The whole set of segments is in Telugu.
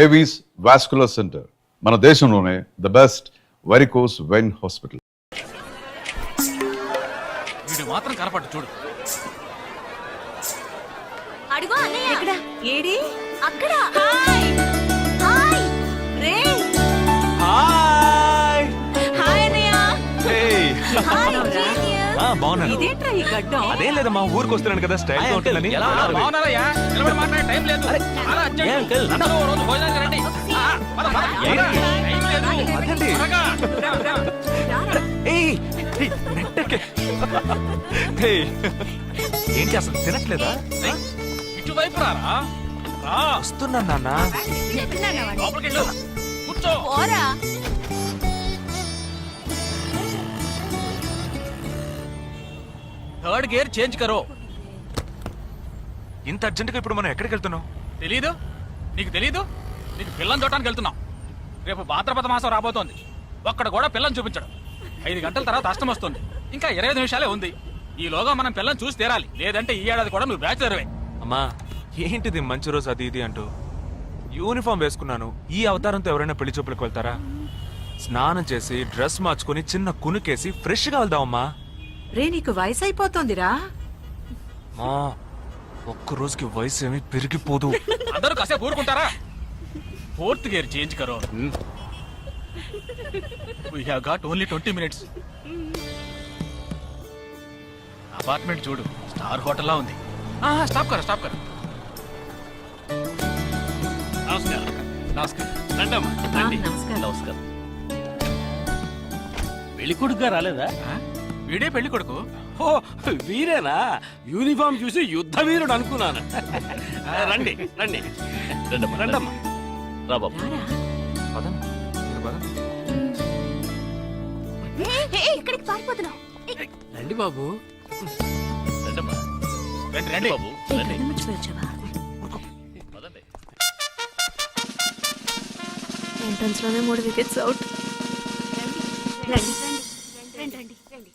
ఏవీస్ వాస్కులర్ సెంటర్, మన దేశంలోనే the best varicose vein hospital. వీడు మాత్రం కనపట్టు చూడు. అడుగు అన్నయ్య. ఎక్కడ? ఏడి? అక్కడ. హాయ్ హాయ్ రే. హాయ్ హాయ్ అన్నయ్య. ఏయ్ హాయ్ బాగున్నావురా? జీనియస్. బాగున్నాను. ఇదేంట్రా ఈ గడ్డం? అదేం లేదమ్మా, ఊరికి వస్తున్నాను కదా, స్టైల్ గా ఉంటుందని. బాగున్నారయ్యా, నిలబడి మాట్లాడే టైం లేదు. చాలా అర్జెంట్. అందరూ ఓ రోజు భోజనానికి రండి. పద, పద. టైం లేదు. అదండి. త్వరగా. ఏయ్, ఏయ్, నెట్టకే. ఏయ్, ఏంటి అసలు తినట్లేదా? ఏయ్, ఇటువైపు రారా. రా. వస్తున్నాను నాన్న. లోపలికి వెళ్ళు. కూర్చో. పోరా. థర్డ్ గేర్ చేంజ్ కరో. ఇంత అర్జెంటుగా ఇప్పుడు మనం ఎక్కడికి వెళ్తున్నాం? తెలీదు? నీకు తెలీదు? నీకు పిల్లని చూడటానికి వెళ్తున్నాం. రేపు భాద్రపద మాసం రాబోతోంది. ఒక్కడ కూడా పిల్లని చూపించడం. 5 గంటల తర్వాత అష్టం వస్తుంది. ఇంకా 25 నిమిషాలే ఉంది. ఈలోగా మనం పిల్లని చూసి తీరాలి, లేదంటే ఈ ఏడాది కూడా నువ్వు బ్యాచులర్వే. అమ్మా, ఏంటిది మంచి రోజు అది ఇది అంటూ? యూనిఫామ్ వేసుకున్నాను. ఈ అవతారంతో ఎవరైనా పెళ్లి చూపులకు వెళ్తారా? స్నానం చేసి డ్రెస్ మార్చుకుని చిన్న కునుకేసి ఫ్రెష్ గా వెళ్దామమ్మా. రే, నీకు వయసు అయిపోతోందిరా. మా ఒక్క రోజుకి వయసు ఏమి పెరిగిపోదు. అందరూ కాసేపు ఊరుకుంటారా? ఫోర్త్ గేర్ చేంజ్ కరో. We have got only 20 minutes. Apartment చూడు, స్టార్ హోటల్ లా ఉంది. స్టాప్ కర, స్టాప్ కర. నమస్కారం. నమస్కారం. రండమ్మా, రండి. నమస్కారం. నమస్కారం. పెళ్లి కొడుకుగా రాలేదా? వీడే పెళ్లి కొడుకు. ఓ, వీరేనా? యూనిఫామ్ చూసి యుద్ధ వీరుడు అనుకున్నాను. రండి రండి రండమ్మా. రా బాబు. పదండి, మీరు పదండి. ఎక్కడికి పారిపోతున్నావు? రండి బాబు. రండమ్మా. రండి రండి బాబు, రండి. పదండి. ఎంట్రన్స్ లోనే 3 వికెట్స్ అవుట్. రండి రండి రండి రండి.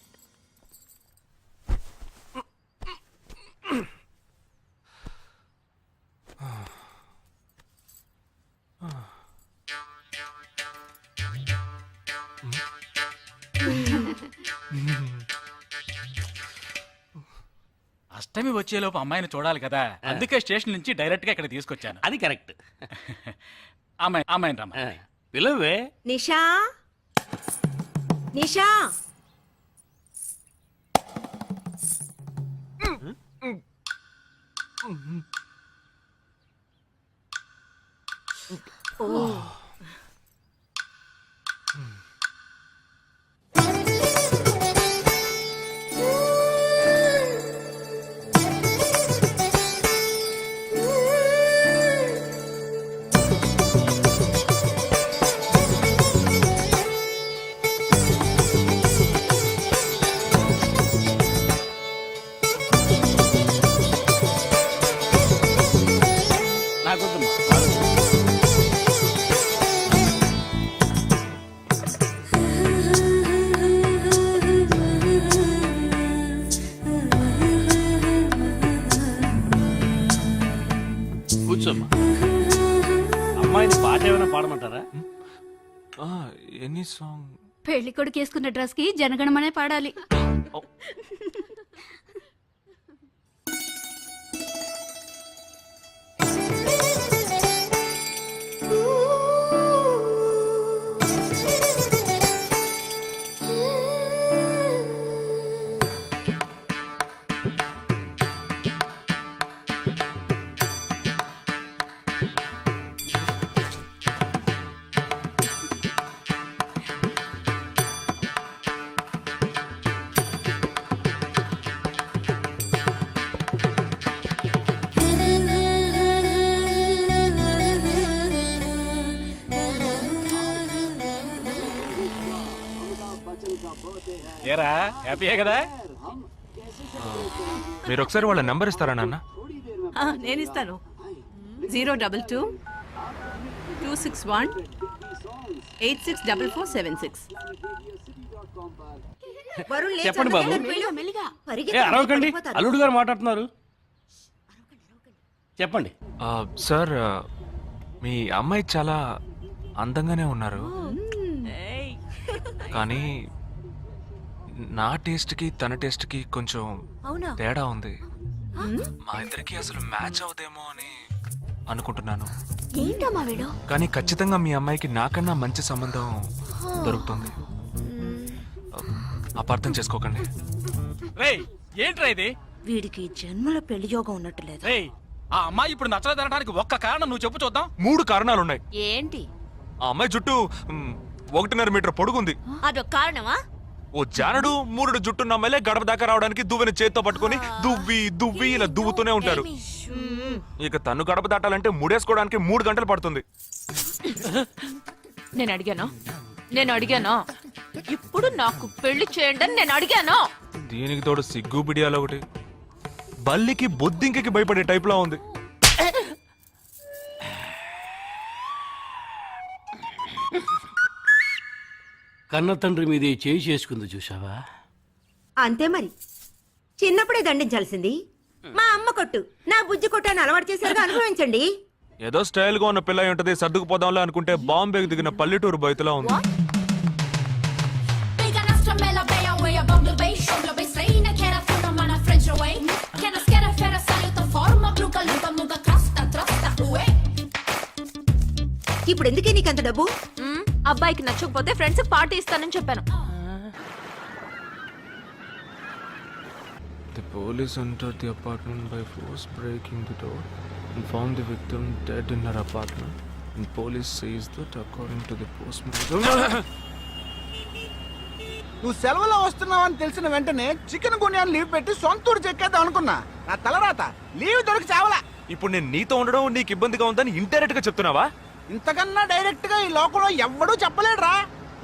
అష్టమి వచ్చేలోపు అమ్మాయిని చూడాలి కదా, అందుకే స్టేషన్ నుంచి డైరెక్ట్ గా ఇక్కడ తీసుకొచ్చాను. అది కరెక్ట్. అమ్మాయిని రమ్మ. పిలవే. నిషా నిషా. నాకొద్దమ్మా. కూర్చోమ్మా. అమ్మాయిని పాట ఏమైనా పాడమంటారా? Any song? పెళ్లి కొడుకు వేసుకున్న డ్రెస్ కి జనగణమనే పాడాలి. ఏరా, హ్యాపీయే కదా? మీరు ఒకసారి వాళ్ళ నెంబర్ ఇస్తారా నాన్న? నేను ఇస్తాను. 022 261 864476. చెప్పండి బాబు. మెల్లిగా అరవకండి, అల్లుడు గారు మాట్లాడుతున్నారు. చెప్పండి. సార్, మీ అమ్మాయి చాలా అందంగానే ఉన్నారు, కానీ నా టేస్ట్కి తన టేస్ట్కి కొంచెం అవునా? తేడా ఉంది. మా ఇద్దరికి అసలు మ్యాచ్ అవుదేమో అని అనుకుంటున్నాను. ఏంటమ్మా వీడు? కానీ ఖచ్చితంగా మీ అమ్మాయికి నాకన్నా మంచి సంబంధం దొరుకుతుంది. అపార్థం చేసుకోకండి. రేయ్ ఏంట్రా ఇది? వీడికి జన్మలో పెళ్లి యోగం ఉన్నట్టు లేదు. రేయ్ ఆ అమ్మాయి ఇప్పుడు నచ్చలేదనడానికి ఒక్క కారణం నువ్వు చెప్పు చూద్దాం. 3 కారణాలున్నాయి. ఏంటి? ఆ అమ్మాయి జుట్టు 1.5 మీటర్ పొడుగుంది. అదొక కారణమా? ఓ జానడు 3 జుట్టున్న అమ్మాయిలే గడప దాకా రావడానికి దువ్వెని చేత్తో పట్టుకొని దువ్వి దువ్వి ఇలా దువ్వుతూనే ఉంటారు. ఇక తను గడప దాటాలంటే ముడేసుకోవడానికి 3 గంటలు పడుతుంది. నేను అడిగాను. ఇప్పుడు నాకు పెళ్లి చేయండి అని నేను అడిగాను. దీనికి తోడు సిగ్గు బిడియాలో ఒకటి. బల్లికి బొద్దింకకి భయపడే టైప్ లో ఉంది. కన్న తండ్రి మీదే చేయి చేసుకుంది చూసావా? అంతే మరి, చిన్నప్పుడే దండించాల్సింది. మా అమ్మ కొట్టు, నా బుజ్జి కొట్టు అని అలవాటు చేసేది అనుభవించండి. ఏదో స్టైల్ గా ఉన్న పిల్ల ఉంటది, సర్దుకుపోదాంలే అనుకుంటే బాంబేకి దిగిన పల్లెటూరు బయటలో ఉంది. ఇప్పుడు ఎందుకే నీకంత డబ్బు? అబ్బాయికి నచ్చకపోతే ఫ్రెండ్స్ పార్టీ ఇస్తానని చెప్పాను. The police entered the apartment by force, breaking the door and found the victim dead in her apartment. And police says that according to the postmortem. నువ్వు సెలవులో వస్తున్నావని తెలిసిన వెంటనే చికెన్ గున్యాన్ని లీవ్ పెట్టి సొంత ఊరు చెక్కేద్దాం అనుకున్నా. నా తలరాత లీవ్ దొరికి చావలా. ఇప్పుడు నేను నీతో ఉండడం నీకు ఇబ్బందిగా ఉందని ఇండైరెక్ట్ గా చెప్తున్నావా? ఇంతకన్నా డైరెక్ట్ గా ఈ లోకంలో ఎవ్వడూ చెప్పలేడురా.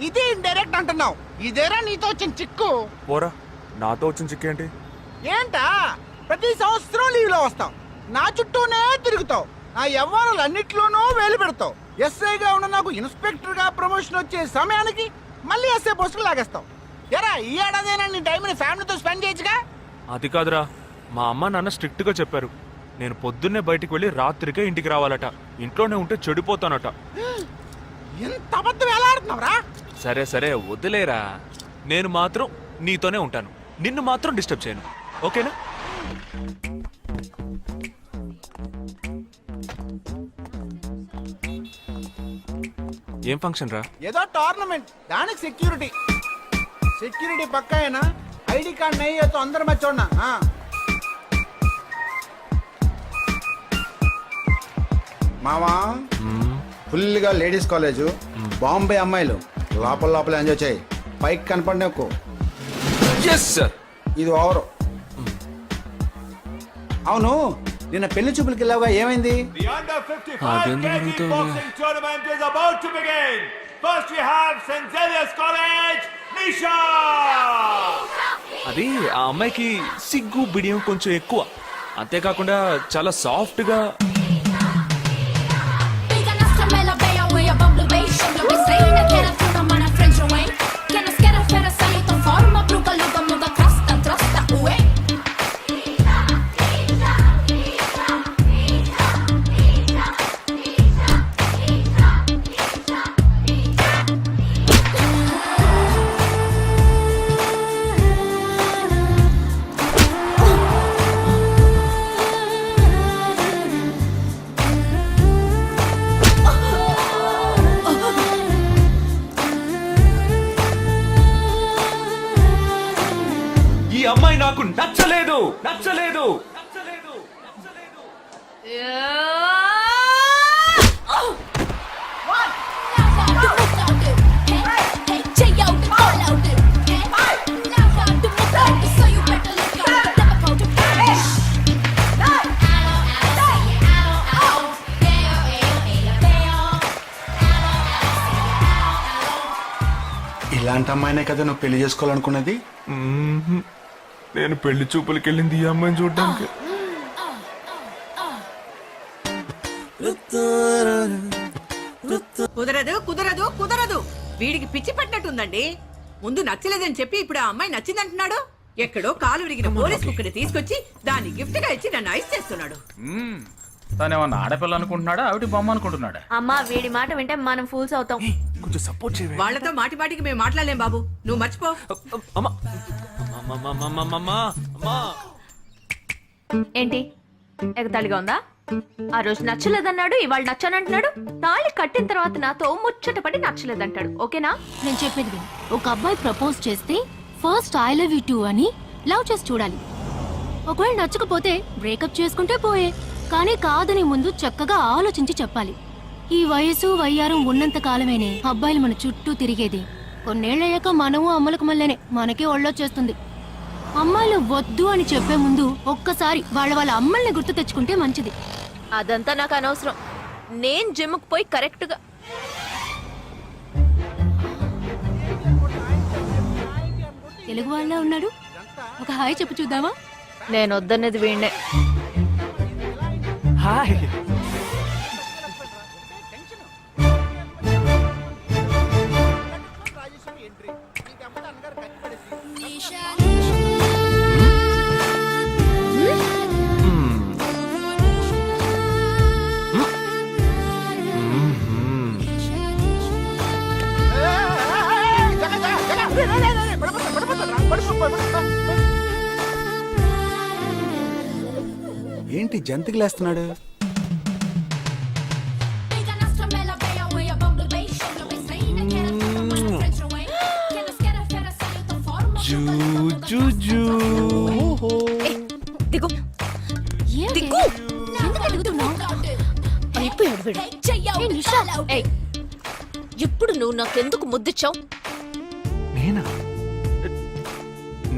ఇది ఇండైరెక్ట్ అంటున్నావు. ఇదేరా నీతో వచ్చిన చిక్కు. పోరా, నాతో వచ్చిన చిక్కేంటి? ఏంటా ప్రతి సంవత్సరం లీవ్ లో వస్తావు, నా చుట్టూనే తిరుగుతావు, నా వ్యవహారాలన్నిట్లోనూ వేలు పెడతావు. ఎస్ఐగా ఉన్న నాకు ఇన్స్పెక్టర్ గా ప్రమోషన్ వచ్చే సమయానికి మళ్ళీ ఎస్ఐ పోస్టుకు లాగేస్తావు. ఎరా ఈ ఏడాదైనా నీ టైంని ఫ్యామిలీతో స్పెండ్ చేయొచ్చుగా. అది కాదురా, మా అమ్మ నాన్న స్ట్రిక్ట్ గా చెప్పారు. నేను పొద్దున్నే బయటికి వెళ్ళి రాత్రికే ఇంటికి రావాలట. ఇంట్లోనే ఉంటే చెడిపోతానట. ఎంత అబద్ధం ఎలా ఆడుతున్నావురా? సరే సరే వదిలేరా, నేను మాత్రం నీతోనే ఉంటాను, నిన్ను మాత్రం డిస్టర్బ్ చేయను, ఓకేనా? ఏం ఫంక్షన్ రా? ఏదో టోర్నమెంట్, దానికి సెక్యూరిటీ. సెక్యూరిటీ పక్కా అయినా ఐడి కార్డ్ నయ్యి तो अंदर मत छोड़ना. हाँ మావా, ఫుల్గా లేడీస్ కాలేజ్, బాంబే అమ్మాయిలు లోపల లోపల ఎంజాయ్ చేయి. పైకి కనపడి నాకు ఇది ఓవర్. అవును, నిన్న పెళ్లి చూపులకి వెళ్ళావుగా, ఏమైంది? అదెందుకు అడుగుతావులే? అది ఆ అమ్మాయికి సిగ్గు బిడియం కొంచెం ఎక్కువ. అంతేకాకుండా చాలా సాఫ్ట్ గా. ఈ అమ్మాయి నాకు నచ్చలేదు నచ్చలేదు నచ్చలేదు నచ్చలేదు. ఇలాంటి అమ్మాయినే కదా నువ్వు పెళ్లి చేసుకోవాలనుకున్నది? నేను పెళ్లి చూపులకి వెళ్ళింది ఈ అమ్మాయిని చూడడానికి. కుదరదు కుదరదు కుదరదు. వీడికి పిచ్చి పట్టినట్టుందండి. ముందు నచ్చలేదని చెప్పి ఇప్పుడు ఆ అమ్మాయి నచ్చిందంటున్నాడు. ఎక్కడో కాలు విరిగిన పోలీస్ కుక్కని తీసుకొచ్చి దాన్ని గిఫ్ట్ గా ఇచ్చి నన్ను ఐస్ చేస్తున్నాడు. తను ఏమన్నా ఆడపిల్ల అనుకుంటున్నాడా ఆవిడ బొమ్మ అనుకుంటున్నాడా? అమ్మా వీడి మాట వింటే మనం ఫూల్స్ అవుతాం. కొంచెం సపోర్ట్ చేయవే. వాళ్ళతో మాటి మాటికి మేము మాట్లాడలేం బాబు, నువ్వు మర్చిపో. అమ్మా అమ్మా. ఏంటి ఎగతాళిగా ఉందా? ఆ రోజు నచ్చలేదన్నాడు, ఇవాళ నచ్చానంటున్నాడు. తాళి కట్టిన తర్వాత నాతో ముచ్చట పడి నచ్చలేదంటాడు. ఓకేనా? నేను చెప్పేది విను. ఒక అబ్బాయి ప్రపోజ్ చేస్తే first I love you two అని లవ్ చేసి చూడాలి. ఒకవేళ నచ్చకపోతే బ్రేకప్ చేసుకుంటే పోయే, కానీ కాదని ముందు చక్కగా ఆలోచించి చెప్పాలి. ఈ వయసు వయ్యారం ఉన్నంత కాలమేనే అబ్బాయిలు మన చుట్టూ తిరిగేది. కొన్నేళ్లయ్యాక మనము అమ్మలకు మళ్ళీనే మనకే ఒళ్ళొచ్చేస్తుంది. అమ్మాయిలు వద్దు అని చెప్పే ముందు ఒక్కసారి వాళ్ళ అమ్మల్ని గుర్తు తెచ్చుకుంటే మంచిది. అదంతా నాకు అనవసరం. నేను జిమ్కి పోయి కరెక్ట్ గా తెలుగు వాళ్ళ ఉన్నాడు, ఒక హాయ్ చెప్పు చూద్దామా? నేను వద్దన్నది వీణ్ణే. హాయ్. ఏంటి జంతికి లేస్తున్నాడు? దిగు దిగు. ఎందుకు ఎదుగుతున్నావు? అయిపోయాడు వీడు. ఏ నిషా, ఏయ్, ఇప్పుడు నువ్వు నాకెందుకు ముద్దిచ్చావు? నేనా?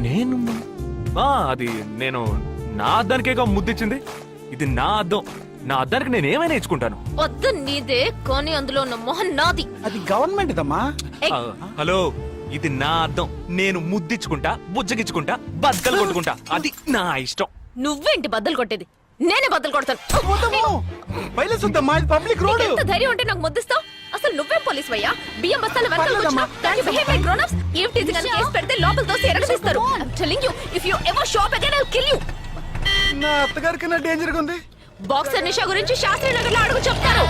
నేను అది నేను నా అద్దానికేగా ముద్దిచ్చింది. ఇది నా అద్దం. నా అద్దానికి నేను ఏమైనా ఇచ్చుకుంటాను. వద్దు నీదే, కానీ అందులో ఉన్న మొహన్ నాది. అది గవర్నమెంట్ దమ్మా. ఏయ్, హలో, ఇది నా అద్దం. నేను ముద్దిచ్చుకుంటా, బుజ్జగిచ్చుకుంటా, బద్దలు కొట్టుకుంటా. అది నా ఇష్టం. నువ్వేంటి బద్దలు కొట్టేది? నేనే బద్దలు కొడతాను. Public road. ఎంత ధైర్యం ఉంటే నాకు ముద్దిస్తావు? అసలు నువ్వే పోలీస్ వయ్యా? బియ్యం బస్తాల వెనకాల కూర్చున్నా. Can you behave like grown-ups? ఏం టీజింగ్ అని కేసు పెడితే లోపల తోసి ఎరగదీస్తారు. I'm telling you, if you ever show up again, I'll kill you. నా అత్తగారికి నా డేంజర్ గా ఉంది. బాక్సర్ నిషా గురించి శాస్త్రి నగర్ లో అడుగు చెప్తారు.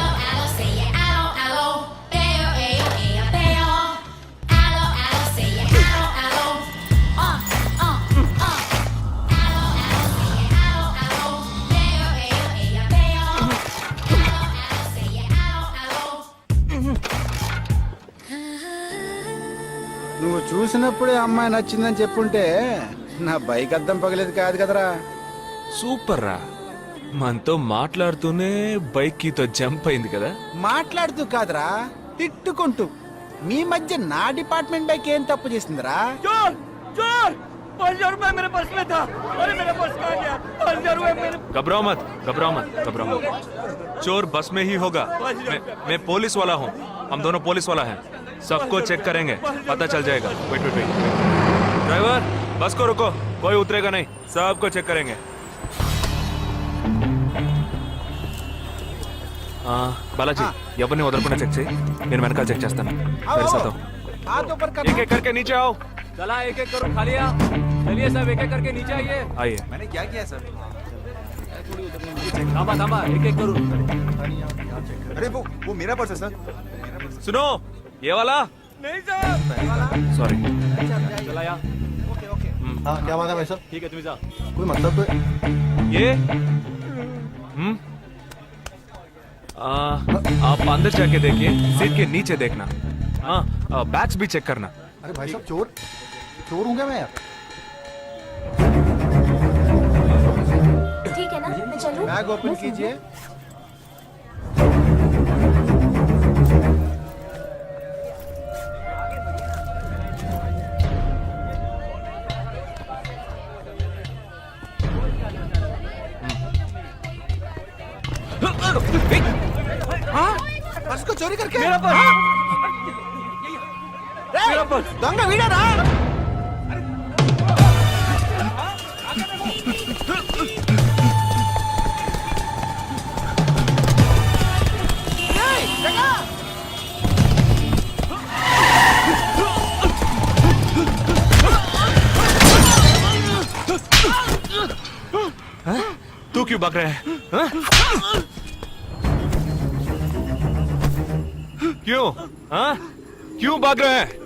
నువ్వు చూసినప్పుడే అమ్మాయి నచ్చిందని చెప్పుంటే నా బైక్ అద్దం పగలేదు కాదు కదరా. సూపర్ రా. మనతో మాట్లాడుతూనే బైక్ కీతో జంప్ అయింది కదా. మాట్లాడుతూ కాదురా, తిట్టుకుంటూ. మీ మధ్య నా డిపార్ట్మెంట్ బైక్ ఏం తప్పు చేసిందిరా? घबराओ मत, घबराओ मत, घबराओ मत. चोर बस में ही होगा. मैं पुलिस वाला हूँ. हम दोनों पुलिस वाला हैं. सबको चेक करेंगे, पता चल जाएगा. Wait wait wait. ड्राइवर, बस को रुको. कोई उतरेगा नहीं. सबको चेक करेंगे. बालाजी, ఎవరిని వదలకుండా చెక్ చేయి. నేను వెనకాల చెక్ చేస్తాను. हाथ ऊपर कर. एक एक करके नीचे आओ. चला एक एक करो, खा लिया. चलिए सब एक एक करके नीचे आइए. आइए. मैंने क्या किया सर? थामा थामा, एक एक करो. अरे वो मेरा पर्स है सर. सुनो, ये वाला नहीं सर. सॉरी. चला यार. हाँ क्या मांगा भाई साहब? ठीक है तुम जा. कोई मतलब तो ये आप अंदर जाके देखिए. सीट के नीचे देखना. हाँ, बैग्स भी चेक करना. अरे भाई साहब चोर हूँ क्या मैं यार? ठीक है ना, मैं चलूं? बैग ओपन कीजिए. पर्स को चोरी करके मेरा पर्स. मेरा पर्स. दंगा वीडरा. तू क्यों भाग रहा है? क्यों? हाँ? क्यों भाग रहे हैं?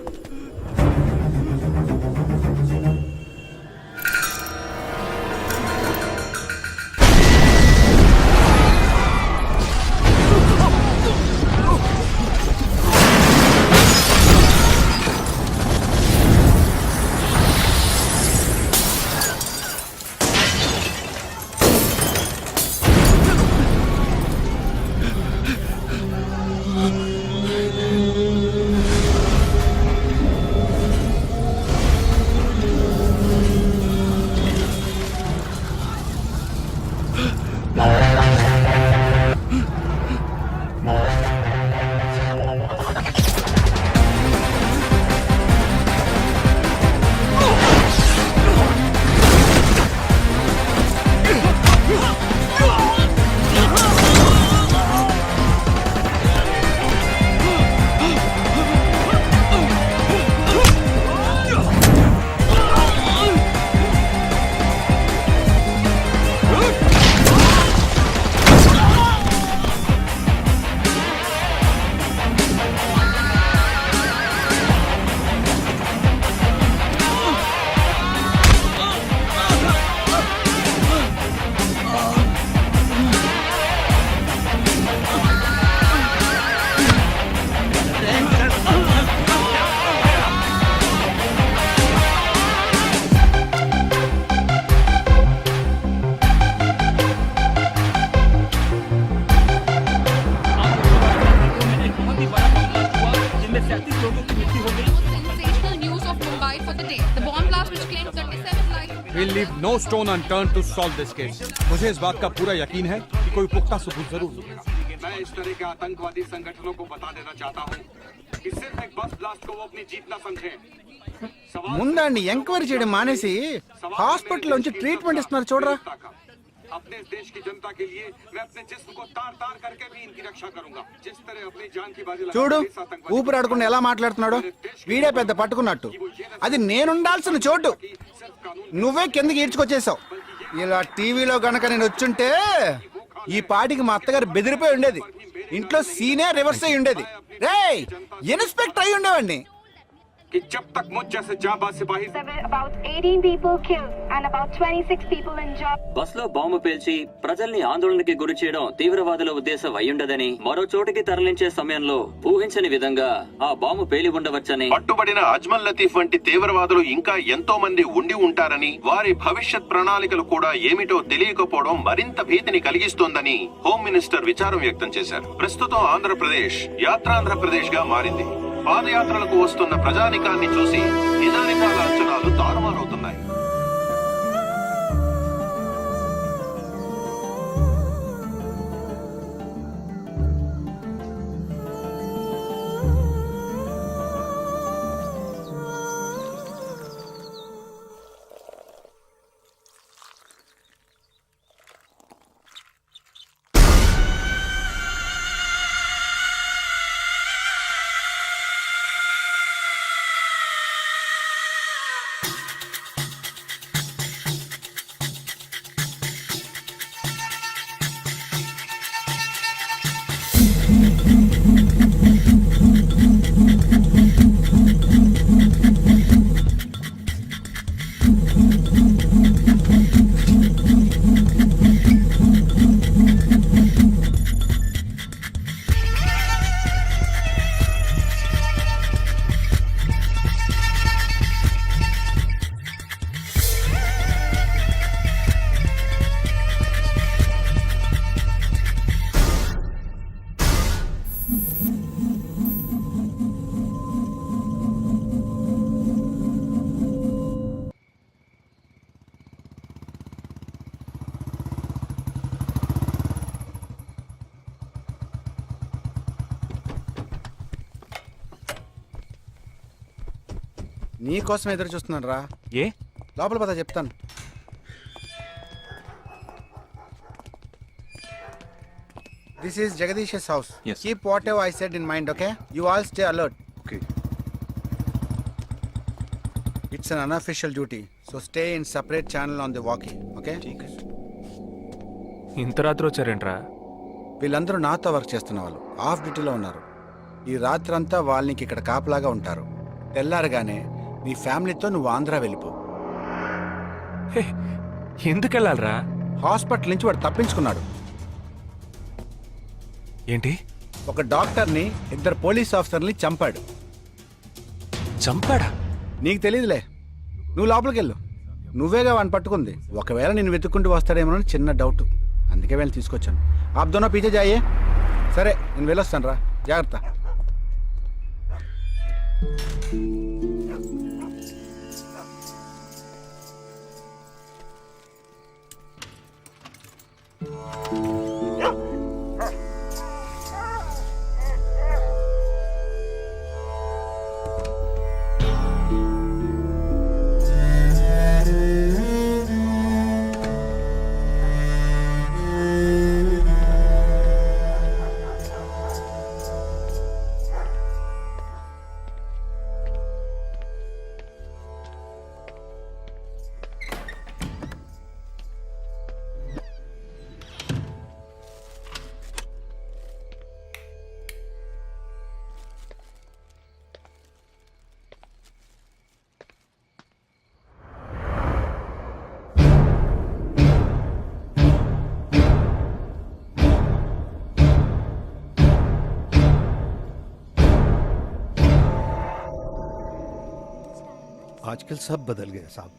We'll leave no stone unturned to solve this case. मुझे इस बात का पूरा यकीन है कि कोई पुख्ता सबूत जरूर मिलेगा। मैं इस तरह के आतंकवादी संगठनों को बता देना चाहता हूँ कि सिर्फ एक बस ब्लास्ट को वो अपनी जीत न समझें। ముందండి ఎంక్వైరీ చేయడం మానేసి హాస్పిటల్ నుంచి ట్రీట్మెంట్ ఇస్తున్నారు చూడరా. अपने इस देश की जनता के लिए मैं अपने जिस्म को तार तार करके भी इनकी रक्षा करूंगा। जिस तरह अपनी जान की बाजी చూడు ఊపిరాడకుండా ఎలా మాట్లాడుతున్నాడు. వీడే పెద్ద పట్టుకున్నట్టు. అది నేనుండాల్సిన చోటు నువ్వే కిందకి ఈడ్చుకొచ్చేసావు. ఇలా టీవీలో గనక నేను వచ్చుంటే ఈ పాటికి మా అత్తగారు బెదిరిపోయి ఉండేది. ఇంట్లో సీనే రివర్స్ అయి ఉండేది. రేయ్ ఇన్స్పెక్టర్ అయి ఉండేవాడిని. कि जब तक मुझ जैसे जाबाज सिपाही about 18 people killed and about 26 people injured. Bus లో బాంబు పేల్చి ప్రజల్ని ఆందోళనకి గురి చేయడం తీవ్రవాదుల ఉద్దేశం అయ్యుండదని, మరో చోటికి తరలించే సమయంలో ఊహించని విధంగా ఆ బాంబు పేలి ఉండవచ్చని, పట్టుబడిన అజ్మల్ లతీఫ్ వంటి తీవ్రవాదులు ఇంకా ఎంతో మంది ఉండి ఉంటారని, వారి భవిష్యత్ ప్రణాళికలు కూడా ఏమిటో తెలియకపోవడం మరింత భీతిని కలిగిస్తోందని హోమ్ మినిస్టర్ విచారం వ్యక్తం చేశారు. ప్రస్తుతం ఆంధ్రప్రదేశ్ యాత్రాంధ్రప్రదేశ్ గా మారింది. పాదయాత్రలకు వస్తున్న ప్రజానికాన్ని చూసి నిజానికాల అంచనాలు తారుమారవుతున్నాయి. నీ కోసం ఎదురు చూస్తున్నాను రా. ఏ లోపల పద చెప్తాను. This is Jagadish's house. Yes. Keep whatever I said in mind, okay? You all stay alert. Okay. It's an unofficial duty, so stay in separate channel on the walkie, okay? ఇంత రాత్రి వచ్చారేంట్రా? వీళ్ళందరూ నాతో వర్క్ చేస్తున్న వాళ్ళు. ఆఫ్ డ్యూటీలో ఉన్నారు. ఈ రాత్రంతా వాళ్ళకి ఇక్కడ కాపలాగా ఉంటారు. తెల్లారగానే నీ ఫ్యామిలీతో నువ్వు ఆంధ్ర వెళ్ళిపో. ఎందుకు వెళ్ళాలరా? హాస్పిటల్ నుంచి వాడు తప్పించుకున్నాడు. ఏంటి? ఒక డాక్టర్ని, 2 పోలీస్ ఆఫీసర్ని చంపాడు. చంపాడా? నీకు తెలియదులే, నువ్వు లోపలికి వెళ్ళు. నువ్వేగా వాడిని పట్టుకుంది. ఒకవేళ నేను వెతుక్కుంటూ వస్తాడేమో అని చిన్న డౌట్, అందుకే వెళ్ళి తీసుకొచ్చాను. ఆప్ దోనో పీछे जाइए. సరే నేను వెళ్ళొస్తాను రా, జాగ్రత్త. आजकल सब बदल गए साहब.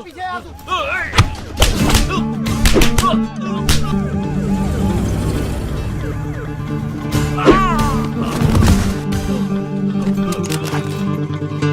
पीछे